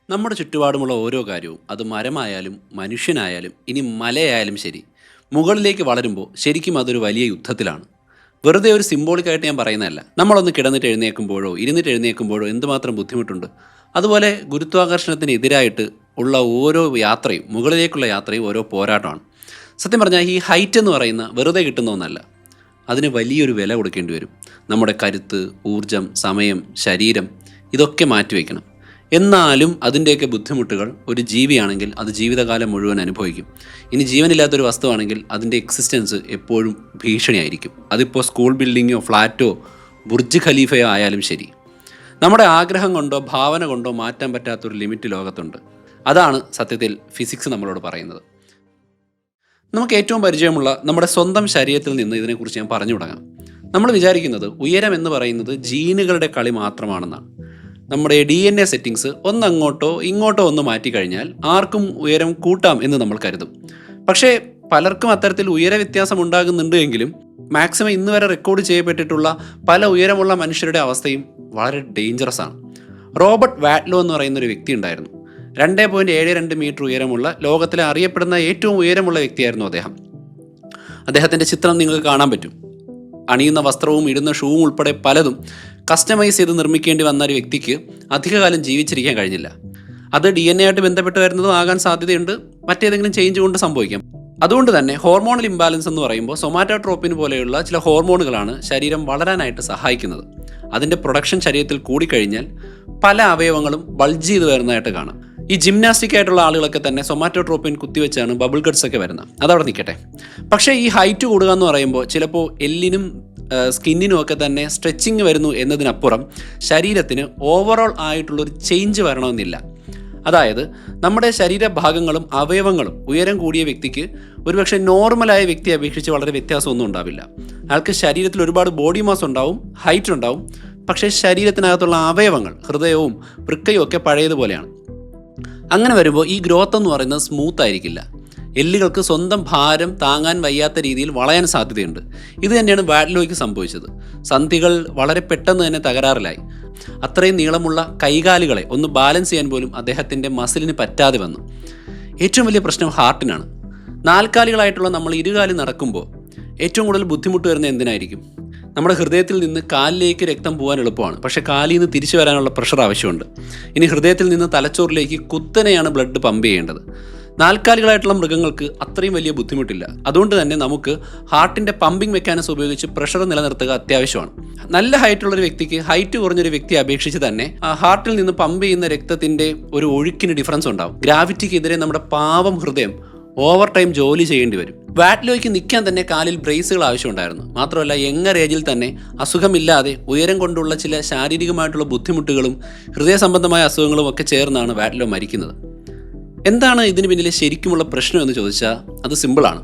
നമ്മുടെ ചുറ്റുപാടുമുള്ള ഓരോ കാര്യവും അത് മരമായാലും മനുഷ്യനായാലും ഇനി മലയായാലും ശരി മുകളിലേക്ക് വളരുമ്പോൾ ശരിക്കും അതൊരു വലിയ യുദ്ധത്തിലാണ്. വെറുതെ ഒരു സിംബോളിക്കായിട്ട് ഞാൻ പറയുന്നതല്ല. നമ്മളൊന്ന് കിടന്നിട്ട് എഴുന്നേൽക്കുമ്പോഴോ ഇരുന്നിട്ട് എഴുന്നേൽക്കുമ്പോഴോ എന്തുമാത്രം ബുദ്ധിമുട്ടുണ്ട്. അതുപോലെ ഗുരുത്വാകർഷണത്തിന് എതിരായിട്ട് ഉള്ള ഓരോ യാത്രയും മുകളിലേക്കുള്ള യാത്രയും ഓരോ പോരാട്ടമാണ്. സത്യം പറഞ്ഞാൽ ഈ ഹൈറ്റ് എന്ന് പറയുന്ന വെറുതെ കിട്ടുന്ന ഒന്നല്ല. അതിന് വലിയൊരു വില കൊടുക്കേണ്ടി വരും. നമ്മുടെ കരുത്ത്, ഊർജം, സമയം, ശരീരം ഇതൊക്കെ മാറ്റിവെക്കണം. എന്നാലും അതിൻ്റെയൊക്കെ ബുദ്ധിമുട്ടുകൾ ഒരു ജീവിയാണെങ്കിൽ അത് ജീവിതകാലം മുഴുവൻ അനുഭവിക്കും. ഇനി ജീവനില്ലാത്തൊരു വസ്തുവാണെങ്കിൽ അതിൻ്റെ എക്സിസ്റ്റൻസ് എപ്പോഴും ഭീഷണിയായിരിക്കും. അതിപ്പോൾ സ്കൂൾ ബിൽഡിങ്ങോ ഫ്ലാറ്റോ ബുർജ് ഖലീഫയോ ആയാലും ശരി. നമ്മുടെ ആഗ്രഹം കൊണ്ടോ ഭാവന കൊണ്ടോ മാറ്റാൻ പറ്റാത്തൊരു ലിമിറ്റ് ലോകത്തുണ്ട്. അതാണ് സത്യത്തിൽ ഫിസിക്സ് നമ്മളോട് പറയുന്നത്. നമുക്ക് ഏറ്റവും പരിചയമുള്ള നമ്മുടെ സ്വന്തം ശരീരത്തിൽ നിന്ന് ഇതിനെക്കുറിച്ച് ഞാൻ പറഞ്ഞു തുടങ്ങാം. നമ്മൾ വിചാരിക്കുന്നത് ഉയരം എന്ന് പറയുന്നത് ജീനുകളുടെ കളി മാത്രമാണെന്നാണ്. നമ്മുടെ DNA സെറ്റിങ്സ് ഒന്നങ്ങോട്ടോ ഇങ്ങോട്ടോ ഒന്ന് മാറ്റിക്കഴിഞ്ഞാൽ ആർക്കും ഉയരം കൂട്ടാം എന്ന് നമ്മൾ കരുതും. പക്ഷേ പലർക്കും അത്തരത്തിൽ ഉയര വ്യത്യാസം ഉണ്ടാകുന്നുണ്ട് എങ്കിലും മാക്സിമം ഇന്ന് വരെ റെക്കോർഡ് ചെയ്യപ്പെട്ടിട്ടുള്ള പല ഉയരമുള്ള മനുഷ്യരുടെ അവസ്ഥയും വളരെ ഡേഞ്ചറസ് ആണ്. റോബർട്ട് വാറ്റ്ലോ എന്ന് പറയുന്ന ഒരു വ്യക്തി ഉണ്ടായിരുന്നു. 2.72 മീറ്റർ ഉയരമുള്ള ലോകത്തിലെ അറിയപ്പെടുന്ന ഏറ്റവും ഉയരമുള്ള വ്യക്തിയായിരുന്നു അദ്ദേഹം. അദ്ദേഹത്തിൻ്റെ ചിത്രം നിങ്ങൾക്ക് കാണാൻ പറ്റും. അണിയുന്ന വസ്ത്രവും ഇടുന്ന ഷൂവും ഉൾപ്പെടെ പലതും കസ്റ്റമൈസ് ചെയ്ത് നിർമ്മിക്കേണ്ടി വന്ന ഒരു വ്യക്തിക്ക് അധികകാലം ജീവിച്ചിരിക്കാൻ കഴിഞ്ഞില്ല. അത് DNA ആയിട്ട് ബന്ധപ്പെട്ട് വരുന്നതും ആകാൻ സാധ്യതയുണ്ട്. മറ്റേതെങ്കിലും ചേഞ്ച് കൊണ്ട് സംഭവിക്കാം. അതുകൊണ്ട് തന്നെ ഹോർമോണൽ ഇംബാലൻസ് എന്ന് പറയുമ്പോൾ സൊമാറ്റോട്രോപ്പിൻ പോലെയുള്ള ചില ഹോർമോണുകളാണ് ശരീരം വളരാനായിട്ട് സഹായിക്കുന്നത്. അതിൻ്റെ പ്രൊഡക്ഷൻ ശരീരത്തിൽ കൂടിക്കഴിഞ്ഞാൽ പല അവയവങ്ങളും ബൾജ് ചെയ്ത് വരുന്നതായിട്ട് കാണാം. ഈ ജിംനാസ്റ്റിക് ആയിട്ടുള്ള ആളുകളൊക്കെ തന്നെ സൊമാറ്റോട്രോപ്പിൻ കുത്തിവെച്ചാണ് ബബിൾ ഗട്ട്സ് ഒക്കെ വരുന്നത്. അതവിടെ നിൽക്കട്ടെ. പക്ഷേ ഈ ഹൈറ്റ് കൂടുക എന്ന് പറയുമ്പോൾ ചിലപ്പോൾ എല്ലിനും സ്കിന്നിനും ഒക്കെ തന്നെ സ്ട്രെച്ചിങ് വരുന്നു എന്നതിനപ്പുറം ശരീരത്തിന് ഓവറോൾ ആയിട്ടുള്ളൊരു ചേഞ്ച് വരണമെന്നില്ല. അതായത് നമ്മുടെ ശരീരഭാഗങ്ങളും അവയവങ്ങളും ഉയരം കൂടിയ വ്യക്തിക്ക് ഒരുപക്ഷെ നോർമലായ വ്യക്തിയെ അപേക്ഷിച്ച് വളരെ വ്യത്യാസമൊന്നും ഉണ്ടാവില്ല. അയാൾക്ക് ശരീരത്തിൽ ഒരുപാട് ബോഡി മാസ് ഉണ്ടാവും, ഹൈറ്റ് ഉണ്ടാവും. പക്ഷേ ശരീരത്തിനകത്തുള്ള അവയവങ്ങൾ, ഹൃദയവും വൃക്കയും ഒക്കെ പഴയതുപോലെയാണ്. അങ്ങനെ വരുമ്പോൾ ഈ ഗ്രോത്ത് എന്ന് പറയുന്നത് സ്മൂത്ത് ആയിരിക്കില്ല. എല്ലുകൾക്ക് സ്വന്തം ഭാരം താങ്ങാൻ വയ്യാത്ത രീതിയിൽ വളയാൻ സാധ്യതയുണ്ട്. ഇത് തന്നെയാണ് വാറ്റ്ലോയ്ക്ക് സംഭവിച്ചത്. സന്ധികൾ വളരെ പെട്ടെന്ന് തന്നെ തകരാറിലായി. അത്രയും നീളമുള്ള കൈകാലുകളെ ഒന്ന് ബാലൻസ് ചെയ്യാൻ പോലും അദ്ദേഹത്തിൻ്റെ മസിലിന് പറ്റാതെ വന്നു. ഏറ്റവും വലിയ പ്രശ്നം ഹാർട്ടിനാണ്. നാൽക്കാലികളായിട്ടുള്ള നമ്മൾ ഇരുകാലി നടക്കുമ്പോൾ ഏറ്റവും കൂടുതൽ ബുദ്ധിമുട്ട് വരുന്നത് എന്തിനായിരിക്കും? നമ്മുടെ ഹൃദയത്തിൽ നിന്ന് കാലിലേക്ക് രക്തം പോകാൻ എളുപ്പമാണ്. പക്ഷേ കാലിൽ നിന്ന് തിരിച്ചു വരാനുള്ള പ്രഷർ ആവശ്യമുണ്ട്. ഇനി ഹൃദയത്തിൽ നിന്ന് തലച്ചോറിലേക്ക് കുത്തനെയാണ് ബ്ലഡ് പമ്പ് ചെയ്യേണ്ടത്. നാൽക്കാലികളായിട്ടുള്ള മൃഗങ്ങൾക്ക് അത്രയും വലിയ ബുദ്ധിമുട്ടില്ല. അതുകൊണ്ട് തന്നെ നമുക്ക് ഹാർട്ടിൻ്റെ പമ്പിംഗ് മെക്കാനിസം ഉപയോഗിച്ച് പ്രഷർ നിലനിർത്തുക അത്യാവശ്യമാണ്. നല്ല ഹൈറ്റുള്ളൊരു വ്യക്തിക്ക് ഹൈറ്റ് കുറഞ്ഞൊരു വ്യക്തിയെ അപേക്ഷിച്ച് തന്നെ ഹാർട്ടിൽ നിന്ന് പമ്പ് ചെയ്യുന്ന രക്തത്തിൻ്റെ ഒരു ഒഴുക്കിന് ഡിഫറൻസ് ഉണ്ടാവും. ഗ്രാവിറ്റിക്കെതിരെ നമ്മുടെ പാവം ഹൃദയം ഓവർ ടൈം ജോലി ചെയ്യേണ്ടി വരും. വാറ്റ്ലോയ്ക്ക് നിൽക്കാൻ തന്നെ കാലിൽ ബ്രേസുകൾ ആവശ്യമുണ്ടായിരുന്നു. മാത്രമല്ല യങ്ങർ ഏജിൽ തന്നെ അസുഖമില്ലാതെ ഉയരം കൊണ്ടുള്ള ചില ശാരീരികമായിട്ടുള്ള ബുദ്ധിമുട്ടുകളും ഹൃദയ സംബന്ധമായ അസുഖങ്ങളും ഒക്കെ ചേർന്നാണ് വാറ്റ്ലോ മരിക്കുന്നത്. എന്താണ് ഇതിന് പിന്നിലെ ശരിക്കുമുള്ള പ്രശ്നം എന്ന് ചോദിച്ചാൽ അത് സിമ്പിളാണ്,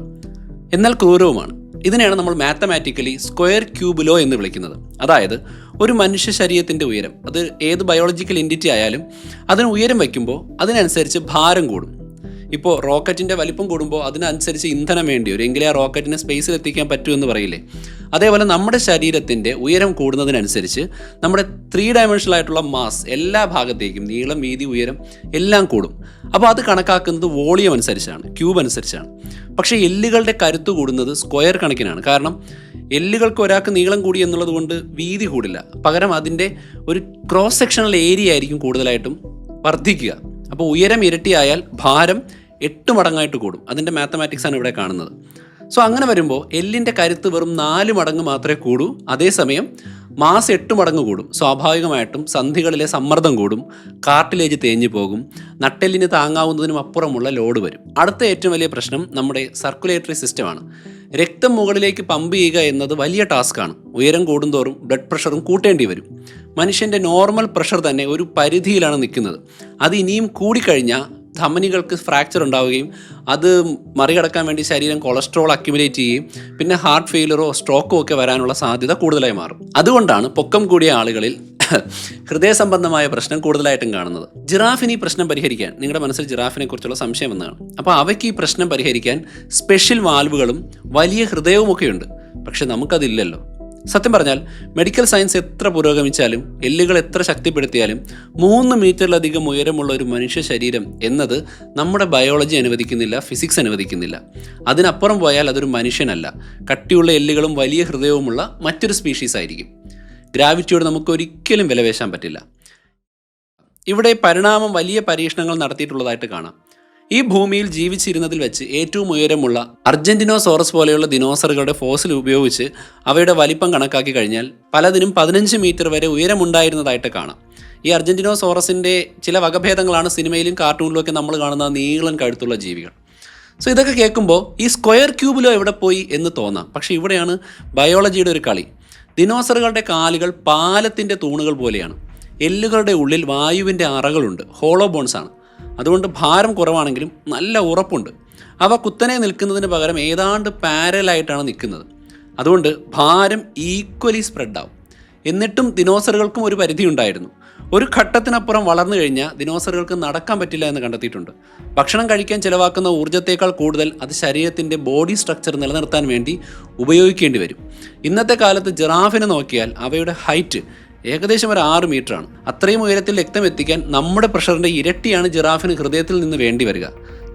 എന്നാൽ ക്രൂരവുമാണ്. ഇതിനെയാണ് നമ്മൾ മാത്തമാറ്റിക്കലി സ്ക്വയർ ക്യൂബ് ലോ എന്ന് വിളിക്കുന്നത്. അതായത് ഒരു മനുഷ്യ ശരീരത്തിൻ്റെ ഉയരം, അത് ഏത് ബയോളജിക്കൽ എൻറ്റിറ്റി ആയാലും അതിന് ഉയരം വയ്ക്കുമ്പോൾ അതിനനുസരിച്ച് ഭാരം കൂടും. ഇപ്പോൾ റോക്കറ്റിൻ്റെ വലിപ്പം കൂടുമ്പോൾ അതിനനുസരിച്ച് ഇന്ധനം വേണ്ടി വരും, എങ്കിലേ ആ റോക്കറ്റിനെ സ്പേസിൽ എത്തിക്കാൻ പറ്റൂ എന്ന് പറയില്ലേ. അതേപോലെ നമ്മുടെ ശരീരത്തിൻ്റെ ഉയരം കൂടുന്നതിനനുസരിച്ച് നമ്മുടെ 3 ഡയമെൻഷനായിട്ടുള്ള മാസ് എല്ലാ ഭാഗത്തേക്കും നീളം, വീതി, ഉയരം എല്ലാം കൂടും. അപ്പോൾ അത് കണക്കാക്കുന്നത് വോളിയം അനുസരിച്ചാണ്, ക്യൂബ് അനുസരിച്ചാണ്. പക്ഷേ എല്ലുകളുടെ കരുത്ത് കൂടുന്നത് സ്ക്വയർ കണക്കിനാണ്. കാരണം എല്ലുകൾക്ക് ഒരാൾക്ക് നീളം കൂടി എന്നുള്ളത് കൊണ്ട് വീതി കൂടില്ല. പകരം അതിൻ്റെ ഒരു ക്രോസ് സെക്ഷണൽ ഏരിയ ആയിരിക്കും കൂടുതലായിട്ടും വർദ്ധിക്കുക. അപ്പോൾ ഉയരം ഇരട്ടിയായാൽ ഭാരം 8 മടങ്ങായിട്ട് കൂടും. അതിൻ്റെ മാത്തമാറ്റിക്സാണ് ഇവിടെ കാണുന്നത്. സോ അങ്ങനെ വരുമ്പോൾ എല്ലിൻ്റെ കരുത്ത് വെറും 4 മടങ്ങ് മാത്രമേ കൂടൂ. അതേസമയം മാസ് 8 മടങ്ങ് കൂടും. സ്വാഭാവികമായിട്ടും സന്ധികളിലെ സമ്മർദ്ദം കൂടും, കാർട്ടിലേജ് തേഞ്ഞു പോകും, നട്ടെല്ലിന് താങ്ങാവുന്നതിനും അപ്പുറമുള്ള ലോഡ് വരും. അടുത്ത ഏറ്റവും വലിയ പ്രശ്നം നമ്മുടെ സർക്കുലേറ്ററി സിസ്റ്റമാണ്. രക്തം മുകളിലേക്ക് പമ്പ് ചെയ്യുക എന്നത് വലിയ ടാസ്ക്കാണ്. ഉയരം കൂടുന്തോറും ബ്ലഡ് പ്രഷറും കൂട്ടേണ്ടി വരും. മനുഷ്യൻ്റെ നോർമൽ പ്രഷർ തന്നെ ഒരു പരിധിയിലാണ് നിൽക്കുന്നത്. അത് ഇനിയും കൂടിക്കഴിഞ്ഞാൽ ധമനികൾക്ക് ഫ്രാക്ചർ ഉണ്ടാവുകയും അത് മറികടക്കാൻ വേണ്ടി ശരീരം കൊളസ്ട്രോൾ അക്യുമുലേറ്റ് ചെയ്യുകയും പിന്നെ ഹാർട്ട് ഫെയിലറോ സ്ട്രോക്കോ ഒക്കെ വരാനുള്ള സാധ്യത കൂടുതലായി മാറും. അതുകൊണ്ടാണ് പൊക്കം കൂടിയ ആളുകളിൽ ഹൃദയ സംബന്ധമായ പ്രശ്നം കൂടുതലായിട്ടും കാണുന്നത്. ജിറാഫിന് ഈ പ്രശ്നം പരിഹരിക്കാൻ, നിങ്ങളുടെ മനസ്സിൽ ജിറാഫിനെ കുറിച്ചുള്ള സംശയം എന്നാണ്. അപ്പോൾ അവയ്ക്ക് ഈ പ്രശ്നം പരിഹരിക്കാൻ സ്പെഷ്യൽ വാൽവുകളും വലിയ ഹൃദയവും ഒക്കെ ഉണ്ട്. പക്ഷെ നമുക്കതില്ലല്ലോ. സത്യം പറഞ്ഞാൽ മെഡിക്കൽ സയൻസ് എത്ര പുരോഗമിച്ചാലും എല്ലുകൾ എത്ര ശക്തിപ്പെടുത്തിയാലും 3 മീറ്ററിലധികം ഉയരമുള്ള ഒരു മനുഷ്യ ശരീരം എന്നത് നമ്മുടെ ബയോളജി അനുവദിക്കുന്നില്ല, ഫിസിക്സ് അനുവദിക്കുന്നില്ല. അതിനപ്പുറം പോയാൽ അതൊരു മനുഷ്യനല്ല, കട്ടിയുള്ള എല്ലുകളും വലിയ ഹൃദയവുമുള്ള മറ്റൊരു സ്പീഷീസ് ആയിരിക്കും. ഗ്രാവിറ്റിയോട് നമുക്ക് ഒരിക്കലും വിലപേശാൻ പറ്റില്ല. ഇവിടെ പരിണാമം വലിയ പരീക്ഷണങ്ങൾ നടത്തിയിട്ടുള്ളതായിട്ട് കാണാം. ഈ ഭൂമിയിൽ ജീവിച്ചിരുന്നതിൽ വെച്ച് ഏറ്റവും ഉയരമുള്ള അർജന്റിനോസോറസ് പോലെയുള്ള ദിനോസറുകളുടെ ഫോസിൽ ഉപയോഗിച്ച് അവയുടെ വലിപ്പം കണക്കാക്കി കഴിഞ്ഞാൽ പലതിനും 15 മീറ്റർ വരെ ഉയരമുണ്ടായിരുന്നതായിട്ട് കാണാം. ഈ അർജന്റിനോസോറസിൻ്റെ ചില വകഭേദങ്ങളാണ് സിനിമയിലും കാർട്ടൂണിലും ഒക്കെ നമ്മൾ കാണുന്ന നീളൻ കഴുത്തുള്ള ജീവികൾ. സോ ഇതൊക്കെ കേൾക്കുമ്പോൾ ഈ സ്ക്വയർ ക്യൂബിലോ എവിടെ പോയി എന്ന് തോന്നാം. പക്ഷേ ഇവിടെയാണ് ബയോളജിയുടെ ഒരു കളി. ദിനോസറുകളുടെ കാലുകൾ പാലത്തിൻ്റെ തൂണുകൾ പോലെയാണ്. എല്ലുകളുടെ ഉള്ളിൽ വായുവിൻ്റെ അറകളുണ്ട്, ഹോളോ ബോൺസ് ആണ്. അതുകൊണ്ട് ഭാരം കുറവാണെങ്കിലും നല്ല ഉറപ്പുണ്ട്. അവ കുത്തനെ നിൽക്കുന്നതിന് പകരം ഏതാണ്ട് പാരലായിട്ടാണ് നിൽക്കുന്നത്. അതുകൊണ്ട് ഭാരം ഈക്വലി സ്പ്രെഡ് ആവും. എന്നിട്ടും ദിനോസറുകൾക്കും ഒരു പരിധി ഉണ്ടായിരുന്നു. ഒരു ഘട്ടത്തിനപ്പുറം വളർന്നു കഴിഞ്ഞാൽ ദിനോസറുകൾക്ക് നടക്കാൻ പറ്റില്ല എന്ന് കണ്ടെത്തിയിട്ടുണ്ട്. ഭക്ഷണം കഴിക്കാൻ ചിലവാക്കുന്ന ഊർജ്ജത്തേക്കാൾ കൂടുതൽ അത് ശരീരത്തിൻ്റെ ബോഡി സ്ട്രക്ചർ നിലനിർത്താൻ വേണ്ടി ഉപയോഗിക്കേണ്ടി വരും. ഇന്നത്തെ കാലത്ത് ജിറാഫിനെ നോക്കിയാൽ അവയുടെ ഹൈറ്റ് ഏകദേശം ഒരു 6 മീറ്ററാണ്. അത്രയും ഉയരത്തിൽ രക്തം എത്തിക്കാൻ നമ്മുടെ പ്രഷറിൻ്റെ ഇരട്ടിയാണ് ജിറാഫിന് ഹൃദയത്തിൽ നിന്ന് വേണ്ടി വരിക.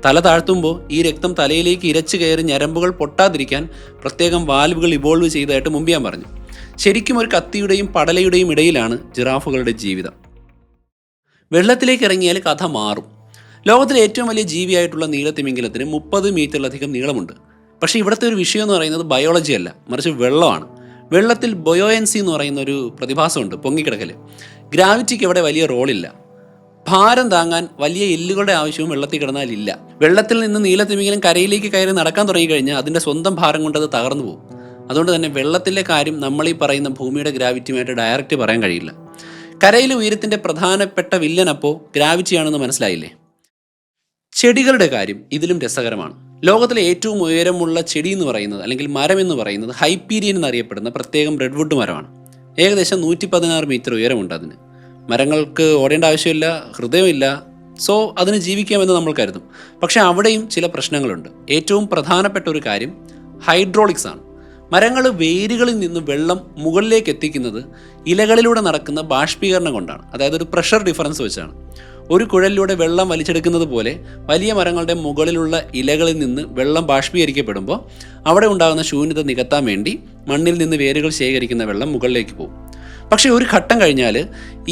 തല താഴ്ത്തുമ്പോൾ ഈ രക്തം തലയിലേക്ക് ഇരച്ചു കയറി ഞരമ്പുകൾ പൊട്ടാതിരിക്കാൻ പ്രത്യേകം വാൽവുകൾ ഇവോൾവ് ചെയ്തതായിട്ട് മുമ്പ് ഞാൻ പറഞ്ഞു. ശരിക്കും ഒരു കത്തിയുടെയും പടലയുടെയും ഇടയിലാണ് ജിറാഫുകളുടെ ജീവിതം. വെള്ളത്തിലേക്ക് ഇറങ്ങിയാൽ കഥ മാറും. ലോകത്തിലെ ഏറ്റവും വലിയ ജീവിയായിട്ടുള്ള നീലത്തിമിംഗലത്തിന് 30 മീറ്ററിലധികം നീളമുണ്ട്. പക്ഷേ ഇവിടുത്തെ ഒരു വിഷയം എന്ന് പറയുന്നത് ബയോളജി അല്ല, മറിച്ച് വെള്ളമാണ്. വെള്ളത്തിൽ ബൊയോയൻസി എന്ന് പറയുന്ന ഒരു പ്രതിഭാസമുണ്ട്, പൊങ്ങിക്കിടക്കൽ. ഗ്രാവിറ്റിക്ക് ഇവിടെ വലിയ റോളില്ല. ഭാരം താങ്ങാൻ വലിയ എല്ലുകളുടെ ആവശ്യവും വെള്ളത്തിൽ കിടന്നാലില്ല. വെള്ളത്തിൽ നിന്ന് നീലത്തിമിംഗലം കരയിലേക്ക് കയറി നടക്കാൻ തുടങ്ങിക്കഴിഞ്ഞാൽ അതിൻ്റെ സ്വന്തം ഭാരം കൊണ്ട് അത് തകർന്നു പോകും. അതുകൊണ്ട് തന്നെ വെള്ളത്തിലെ കാര്യം നമ്മൾ ഈ പറയുന്ന ഭൂമിയുടെ ഗ്രാവിറ്റിയുമായിട്ട് ഡയറക്റ്റ് പറയാൻ കഴിയില്ല. കരയിലെ ഉയരത്തിൻ്റെ പ്രധാനപ്പെട്ട വില്ലൻ അപ്പോൾ ഗ്രാവിറ്റിയാണെന്ന് മനസ്സിലായില്ലേ? ചെടികളുടെ കാര്യം ഇതിലും രസകരമാണ്. ലോകത്തിലെ ഏറ്റവും ഉയരമുള്ള ചെടി എന്ന് പറയുന്നത്, അല്ലെങ്കിൽ മരം എന്ന് പറയുന്നത്, ഹൈപ്പീരിയൻ എന്നറിയപ്പെടുന്ന പ്രത്യേകം റെഡ്വുഡ് മരമാണ്. ഏകദേശം 116 മീറ്റർ ഉയരമുണ്ട് അതിന്. മരങ്ങൾക്ക് ഓടേണ്ട ആവശ്യമില്ല, ഹൃദയമില്ല, സോ അതിന് ജീവിക്കാമെന്ന് നമ്മൾ കരുതും. പക്ഷേ അവിടെയും ചില പ്രശ്നങ്ങളുണ്ട്. ഏറ്റവും പ്രധാനപ്പെട്ട ഒരു കാര്യം ഹൈഡ്രോളിക്സ് ആണ്. മരങ്ങൾ വേരുകളിൽ നിന്ന് വെള്ളം മുകളിലേക്ക് എത്തിക്കുന്നത് ഇലകളിലൂടെ നടക്കുന്ന ബാഷ്പീകരണം കൊണ്ടാണ്. അതായത് ഒരു പ്രഷർ ഡിഫറൻസ് വെച്ചാണ്. ഒരു കുഴലിലൂടെ വെള്ളം വലിച്ചെടുക്കുന്നത് പോലെ വലിയ മരങ്ങളുടെ മുകളിലുള്ള ഇലകളിൽ നിന്ന് വെള്ളം ബാഷ്പീകരിക്കപ്പെടുമ്പോൾ അവിടെ ഉണ്ടാകുന്ന ശൂന്യത നികത്താൻ വേണ്ടി മണ്ണിൽ നിന്ന് വേരുകൾ ശേഖരിക്കുന്ന വെള്ളം മുകളിലേക്ക് പോകും. പക്ഷേ ഒരു ഘട്ടം കഴിഞ്ഞാൽ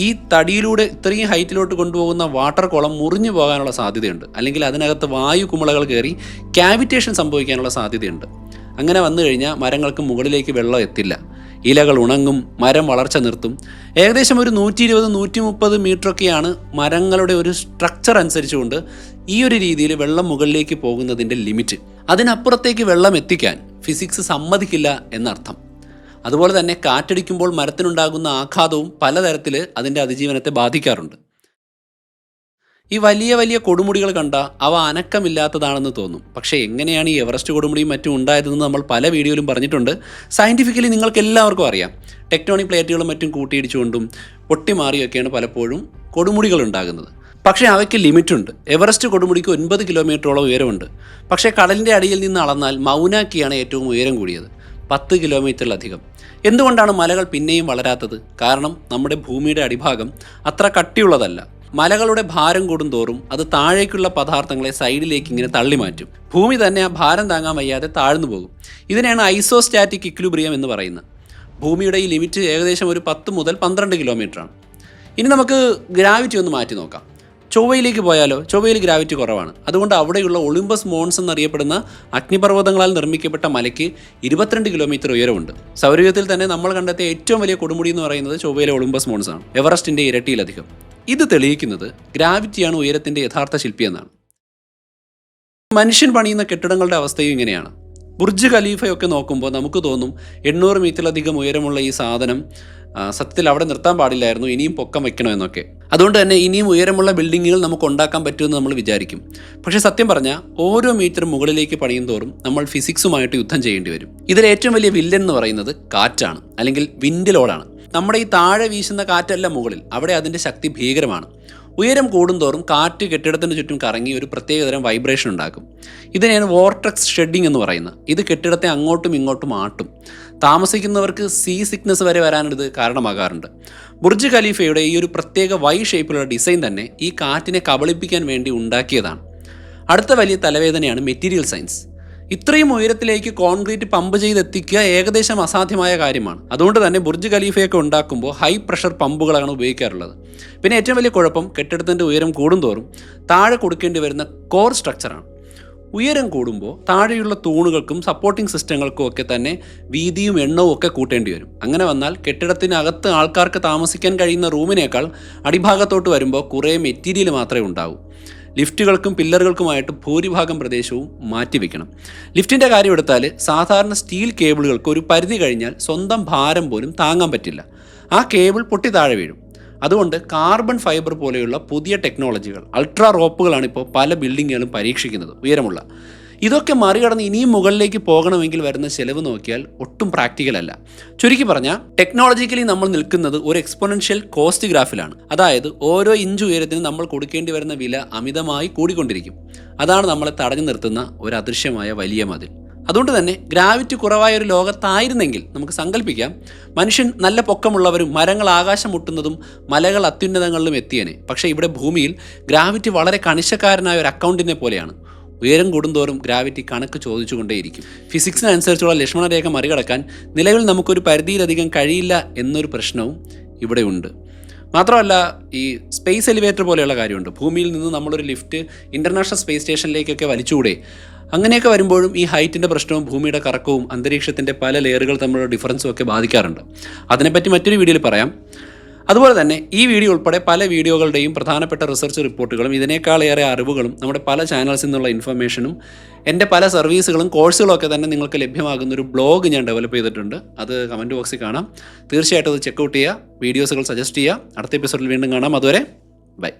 ഈ തടിയിലൂടെ ഇത്രയും ഹൈറ്റിലോട്ട് കൊണ്ടുപോകുന്ന വാട്ടർ കോളം മുറിഞ്ഞു പോകാനുള്ള സാധ്യതയുണ്ട്. അല്ലെങ്കിൽ അതിനകത്ത് വായു കുമിളകൾ കയറി ക്യാവിറ്റേഷൻ സംഭവിക്കാനുള്ള സാധ്യതയുണ്ട്. അങ്ങനെ വന്നു കഴിഞ്ഞാൽ മരങ്ങൾക്ക് മുകളിലേക്ക് വെള്ളം എത്തില്ല, ഇലകൾ ഉണങ്ങും, മരം വളർച്ച നിർത്തും. ഏകദേശം ഒരു 120-130 മീറ്ററൊക്കെയാണ് മരങ്ങളുടെ ഒരു സ്ട്രക്ചർ അനുസരിച്ചുകൊണ്ട് ഈ ഒരു രീതിയിൽ വെള്ളം മുകളിലേക്ക് പോകുന്നതിൻ്റെ ലിമിറ്റ്. അതിനപ്പുറത്തേക്ക് വെള്ളം എത്തിക്കാൻ ഫിസിക്സ് സമ്മതിക്കില്ല എന്നർത്ഥം. അതുപോലെ തന്നെ കാറ്റടിക്കുമ്പോൾ മരത്തിനുണ്ടാകുന്ന ആഘാതവും പലതരത്തിൽ അതിൻ്റെ അതിജീവനത്തെ ബാധിക്കാറുണ്ട്. ഈ വലിയ വലിയ കൊടുമുടികൾ കണ്ട അവ അനക്കമില്ലാത്തതാണെന്ന് തോന്നും. പക്ഷേ എങ്ങനെയാണ് ഈ എവറസ്റ്റ് കൊടുമുടിയും മറ്റും ഉണ്ടായതെന്ന് നമ്മൾ പല വീഡിയോയിലും പറഞ്ഞിട്ടുണ്ട്. സയൻറ്റിഫിക്കലി നിങ്ങൾക്ക് എല്ലാവർക്കും അറിയാം. ടെക്ടോണിക് പ്ലേറ്റുകളും മറ്റും കൂട്ടിയിടിച്ചുകൊണ്ടും പൊട്ടിമാറിയൊക്കെയാണ് പലപ്പോഴും കൊടുമുടികൾ ഉണ്ടാകുന്നത്. പക്ഷേ അവയ്ക്ക് ലിമിറ്റുണ്ട്. എവറസ്റ്റ് കൊടുമുടിക്ക് 9 കിലോമീറ്ററോളം ഉയരമുണ്ട്. പക്ഷേ കടലിൻ്റെ അടിയിൽ നിന്ന് അളന്നാൽ മൗനാക്കിയാണ് ഏറ്റവും ഉയരം കൂടിയത്, 10 കിലോമീറ്ററിലധികം. എന്തുകൊണ്ടാണ് മലകൾ പിന്നെയും വളരാത്തത്? കാരണം നമ്മുടെ ഭൂമിയുടെ അടിഭാഗം അത്ര കട്ടിയുള്ളതല്ല. മലകളുടെ ഭാരം കൂടുന്തോറും അത് താഴേക്കുള്ള പദാർത്ഥങ്ങളെ സൈഡിലേക്ക് ഇങ്ങനെ തള്ളി മാറ്റും. ഭൂമി തന്നെ ആ ഭാരം താങ്ങാൻ വയ്യാതെ താഴ്ന്നു പോകും. ഇതിനെയാണ് ഐസോസ്റ്റാറ്റിക് ഇക്വിലിബ്രിയം എന്ന് പറയുന്നത്. ഭൂമിയുടെ ഈ ലിമിറ്റ് ഏകദേശം ഒരു 10 മുതൽ 12 കിലോമീറ്ററാണ്. ഇനി നമുക്ക് ഗ്രാവിറ്റി ഒന്ന് മാറ്റി നോക്കാം. ചൊവ്വയിലേക്ക് പോയാലോ? ചൊവ്വയിൽ ഗ്രാവിറ്റി കുറവാണ്. അതുകൊണ്ട് അവിടെയുള്ള ഒളിമ്പസ് മോൺസ് എന്നറിയപ്പെടുന്ന അഗ്നിപർവ്വതങ്ങളാൽ നിർമ്മിക്കപ്പെട്ട മലയ്ക്ക് 22 കിലോമീറ്റർ ഉയരമുണ്ട്. സൗരയൂഥത്തിൽ തന്നെ നമ്മൾ കണ്ടെത്തിയ ഏറ്റവും വലിയ കൊടുമുടി എന്ന് പറയുന്നത് ചൊവ്വയിലെ ഒളിമ്പസ് മോൺസ് ആണ്, എവറസ്റ്റിൻ്റെ ഇരട്ടിയിലധികം. ഇത് തെളിയിക്കുന്നത് ഗ്രാവിറ്റിയാണ് ഉയരത്തിൻ്റെ യഥാർത്ഥ ശില്പിയെന്നാണ്. മനുഷ്യൻ പണിയുന്ന കെട്ടിടങ്ങളുടെ അവസ്ഥയും ഇങ്ങനെയാണ്. ബുർജ് ഖലീഫയൊക്കെ നോക്കുമ്പോൾ നമുക്ക് തോന്നും 800 മീറ്ററിലധികം ഉയരമുള്ള ഈ സാധനം സത്യത്തിൽ അവിടെ നിർത്താൻ പാടില്ലായിരുന്നു, ഇനിയും പൊക്കം വെക്കണമെന്നൊക്കെ. അതുകൊണ്ട് തന്നെ ഇനിയും ഉയരമുള്ള ബിൽഡിങ്ങുകൾ നമുക്ക് ഉണ്ടാക്കാൻ പറ്റുമെന്ന് നമ്മൾ വിചാരിക്കും. പക്ഷേ സത്യം പറഞ്ഞാൽ ഓരോ മീറ്റർ മുകളിലേക്ക് പണിയും തോറും നമ്മൾ ഫിസിക്സുമായിട്ട് യുദ്ധം ചെയ്യേണ്ടി വരും. ഇതിൽ ഏറ്റവും വലിയ വില്ലൻ എന്ന് പറയുന്നത് കാറ്റാണ്, അല്ലെങ്കിൽ വിൻഡ് ലോഡാണ്. നമ്മുടെ ഈ താഴെ വീശുന്ന കാറ്റല്ല മുകളിൽ, അവിടെ അതിൻ്റെ ശക്തി ഭീകരമാണ്. ഉയരം കൂടുന്തോറും കാറ്റ് കെട്ടിടത്തിന് ചുറ്റും കറങ്ങി ഒരു പ്രത്യേകതരം വൈബ്രേഷൻ ഉണ്ടാക്കും. ഇതിനെയാണ് വോർട്ടെക്സ് ഷെഡിങ് എന്ന് പറയുന്നത്. ഇത് കെട്ടിടത്തെ അങ്ങോട്ടും ഇങ്ങോട്ടും ആട്ടും. താമസിക്കുന്നവർക്ക് സീ സിക്നസ് വരെ വരാനിത് കാരണമാകാറുണ്ട്. ബുർജ് ഖലീഫയുടെ ഈ ഒരു പ്രത്യേക വൈ ഷേപ്പിലുള്ള ഡിസൈൻ തന്നെ ഈ കാറ്റിനെ കബളിപ്പിക്കാൻ വേണ്ടി ഉണ്ടാക്കിയതാണ്. അടുത്ത വലിയ തലവേദനയാണ് മെറ്റീരിയൽ സയൻസ്. ഇത്രയും ഉയരത്തിലേക്ക് കോൺക്രീറ്റ് പമ്പ് ചെയ്തെത്തിക്കുക ഏകദേശം അസാധ്യമായ കാര്യമാണ്. അതുകൊണ്ട് തന്നെ ബുർജ് ഖലീഫയൊക്കെ ഉണ്ടാക്കുമ്പോൾ ഹൈ പ്രഷർ പമ്പുകളാണ് ഉപയോഗിക്കാറുള്ളത്. പിന്നെ ഏറ്റവും വലിയ കുഴപ്പം കെട്ടിടത്തിൻ്റെ ഉയരം കൂടുന്തോറും താഴെ കൊടുക്കേണ്ടി വരുന്ന കോർ സ്ട്രക്ചറാണ്. ഉയരം കൂടുമ്പോൾ താഴെയുള്ള തൂണുകൾക്കും സപ്പോർട്ടിംഗ് സിസ്റ്റങ്ങൾക്കും ഒക്കെ തന്നെ വീതിയും എണ്ണവും ഒക്കെ കൂട്ടേണ്ടി വരും. അങ്ങനെ വന്നാൽ കെട്ടിടത്തിനകത്ത് ആൾക്കാർക്ക് താമസിക്കാൻ കഴിയുന്ന റൂമിനേക്കാൾ അടിഭാഗത്തോട്ട് വരുമ്പോൾ കുറേ മെറ്റീരിയൽ മാത്രമേ ഉണ്ടാവൂ. ലിഫ്റ്റുകൾക്കും പില്ലറുകൾക്കുമായിട്ട് ഭൂരിഭാഗം പ്രദേശവും മാറ്റിവെക്കണം. ലിഫ്റ്റിൻ്റെ കാര്യം എടുത്താൽ സാധാരണ സ്റ്റീൽ കേബിളുകൾക്ക് ഒരു പരിധി കഴിഞ്ഞാൽ സ്വന്തം ഭാരം പോലും താങ്ങാൻ പറ്റില്ല. ആ കേബിൾ പൊട്ടി താഴെ വീഴും. അതുകൊണ്ട് കാർബൺ ഫൈബർ പോലെയുള്ള പുതിയ ടെക്നോളജികൾ, അൾട്രാ റോപ്പുകളാണ് ഇപ്പോൾ പല ബിൽഡിങ്ങുകളും പരീക്ഷിക്കുന്നത്, ഉയരമുള്ള. ഇതൊക്കെ മറികടന്ന് ഇനിയും മുകളിലേക്ക് പോകണമെങ്കിൽ വരുന്ന ചെലവ് നോക്കിയാൽ ഒട്ടും പ്രാക്ടിക്കൽ അല്ല. ചുരുക്കി പറഞ്ഞാൽ ടെക്നോളജിക്കലി നമ്മൾ നിൽക്കുന്നത് ഒരു എക്സ്പോണൻഷ്യൽ കോസ്റ്റ് ഗ്രാഫിലാണ്. അതായത് ഓരോ ഇഞ്ച് ഉയരത്തിന് നമ്മൾ കൊടുക്കേണ്ടി വരുന്ന വില അമിതമായി കൂടിക്കൊണ്ടിരിക്കും. അതാണ് നമ്മളെ തടഞ്ഞു നിർത്തുന്ന ഒരു അദൃശ്യമായ വലിയ മതിൽ. അതുകൊണ്ട് തന്നെ ഗ്രാവിറ്റി കുറവായ ഒരു ലോകത്തായിരുന്നെങ്കിൽ നമുക്ക് സങ്കല്പിക്കാം, മനുഷ്യൻ നല്ല പൊക്കമുള്ളവരും മരങ്ങൾ ആകാശം മുട്ടുന്നതും മലകൾ അത്യുന്നതങ്ങളിലും എത്തിയനെ. പക്ഷേ ഇവിടെ ഭൂമിയിൽ ഗ്രാവിറ്റി വളരെ കണിശക്കാരനായ ഒരു അക്കൗണ്ടിനെ പോലെയാണ്. ഉയരം കൂടുന്തോറും ഗ്രാവിറ്റി കണക്ക് ചോദിച്ചുകൊണ്ടേയിരിക്കും. ഫിസിക്സിനനുസരിച്ചുള്ള ലക്ഷ്മണരേഖ മറികടക്കാൻ നിലവിൽ നമുക്കൊരു പരിധിയിലധികം കഴിയില്ല എന്നൊരു പ്രശ്നവും ഇവിടെ ഉണ്ട്. മാത്രമല്ല, ഈ സ്പേസ് എലിവേറ്റർ പോലെയുള്ള കാര്യമുണ്ട്. ഭൂമിയിൽ നിന്ന് നമ്മളൊരു ലിഫ്റ്റ് ഇൻ്റർനാഷണൽ സ്പേസ് സ്റ്റേഷനിലേക്കൊക്കെ വലിച്ചുകൂടെ? അങ്ങനെയൊക്കെ വരുമ്പോഴും ഈ ഹൈറ്റിൻ്റെ പ്രശ്നവും ഭൂമിയുടെ കറക്കവും അന്തരീക്ഷത്തിൻ്റെ പല ലെയറുകൾ തമ്മിലുള്ള ഡിഫറൻസും ഒക്കെ ബാധിക്കാറുണ്ട്. അതിനെപ്പറ്റി മറ്റൊരു വീഡിയോയിൽ പറയാം. അതുപോലെ തന്നെ ഈ വീഡിയോ ഉൾപ്പെടെ പല വീഡിയോകളുടെയും പ്രധാനപ്പെട്ട റിസർച്ച് റിപ്പോർട്ടുകളും ഇതിനേക്കാളേറെ അറിവുകളും നമ്മുടെ പല ചാനൽസിൽ നിന്നുള്ള ഇൻഫർമേഷനും എൻ്റെ പല സർവീസുകളും കോഴ്സുകളും ഒക്കെ തന്നെ നിങ്ങൾക്ക് ലഭ്യമാകുന്നൊരു ബ്ലോഗ് ഞാൻ ഡെവലപ്പ് ചെയ്തിട്ടുണ്ട്. അത് കമൻറ്റ് ബോക്സിൽ കാണാം. തീർച്ചയായിട്ടും അത് ചെക്കൗട്ട് ചെയ്യുക, വീഡിയോസുകൾ സജസ്റ്റ് ചെയ്യുക. അടുത്ത എപ്പിസോഡിൽ വീണ്ടും കാണാം. അതുവരെ ബൈ.